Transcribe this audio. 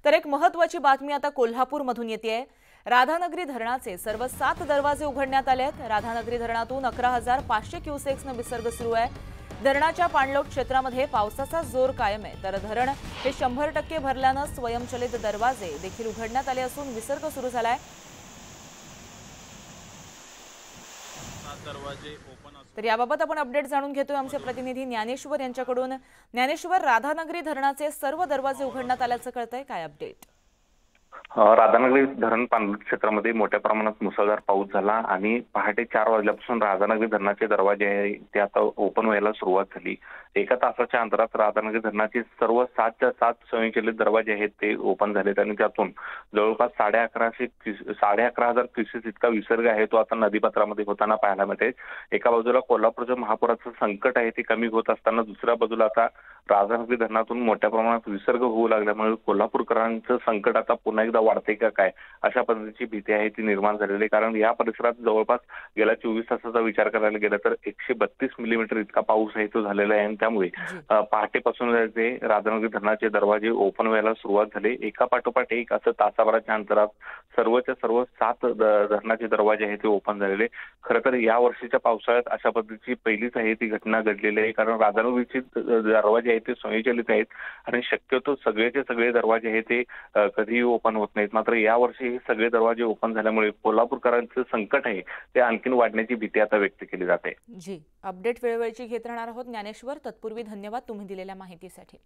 तर एक महत्त्वाची बातमी आता कोल्हापूरमधून येतेय। राधानगरी धरणाचे सर्व 7 दरवाजे उघडण्यात आले आहेत। राधानगरी धरणातून 11,500 क्युसेक्सनं विसर्ग सुरू आहे। धरणाच्या पाणलोट क्षेत्रामध्ये पावसाचा जोर कायम आहे, तर धरण हे 100% भरल्यानं स्वयंचलित दरवाजे देखील उघडण्यात आले असून विसर्ग सुरू झालाय। तर याबाबत आपण अपडेट जाणून घेतोय आमचे प्रतिनिधी ज्ञानेश्वर यांच्याकडून। ज्ञानेश्वर, राधानगरी धरणाचे सर्व दरवाजे उघडण्यात आल्याचं कळतंय, काय अपडेट? राधानगरी धरण पाणलोट क्षेत्रामध्ये मोठ्या प्रमाणात मुसळधार पाऊस झाला आणि पहाटे 4 वाजल्यापासून राधानगरी धरणाचे दरवाजे आहेत ते आता ओपन व्हायला सुरुवात झाली। एका तासाच्या अंतरात राधानगरी धरणाचे सर्व 7च्या 7 स्वयंचलित दरवाजे आहेत ते ओपन झालेत आणि त्यातून जवळपास 11,500 क्युसेस इतका विसर्ग आहे तो आता नदीपात्रामध्ये होताना पाहायला मिळते। एका बाजूला कोल्हापूरचं महापुराचं संकट आहे ते कमी होत असताना दुसऱ्या बाजूला आता राधानगरी धरणातून मोठ्या प्रमाणात विसर्ग होऊ लागल्यामुळे कोल्हापूरकरांचं संकट आता पुन्हा एकदा वाढते का काय अशा पद्धतीची भीती आहे ती निर्माण झालेली आहे। कारण या परिसरात जवळपास गेल्या 24 तासाचा विचार करायला गेला तर 132 मिलीमीटर इतका पाऊस आहे तो झालेला आहे आणि त्यामुळे पहाटेपासून ते राधानगरी धरणाचे दरवाजे ओपन व्हायला सुरुवात झाली। एका पाठोपाठ एक असं तासाभराच्या अंतरात सर्वच्या सर्व 7 धरणाचे दरवाजे आहेत ते ओपन झालेले। खरं तर या वर्षीच्या पावसाळ्यात अशा पद्धतीची पहिलीच आहे ती घटना घडलेली आहे, कारण राधानगरीचे दरवाजे आहेत ते स्वयंचलित आहेत आणि शक्यतो सगळेचे सगळे दरवाजे आहेत ते कधीही ओपन होत नाहीत। मात्र यावर्षी हे सगळे दरवाजे ओपन झाल्यामुळे कोल्हापूरकरांचं संकट आहे ते आणखीन वाढण्याची भीती आता व्यक्त केली जाते। जी, अपडेट वेळोवेळी घेत राहणार आहोत ज्ञानेश्वर। तत्पूर्वी धन्यवाद तुम्ही दिलेल्या माहितीसाठी।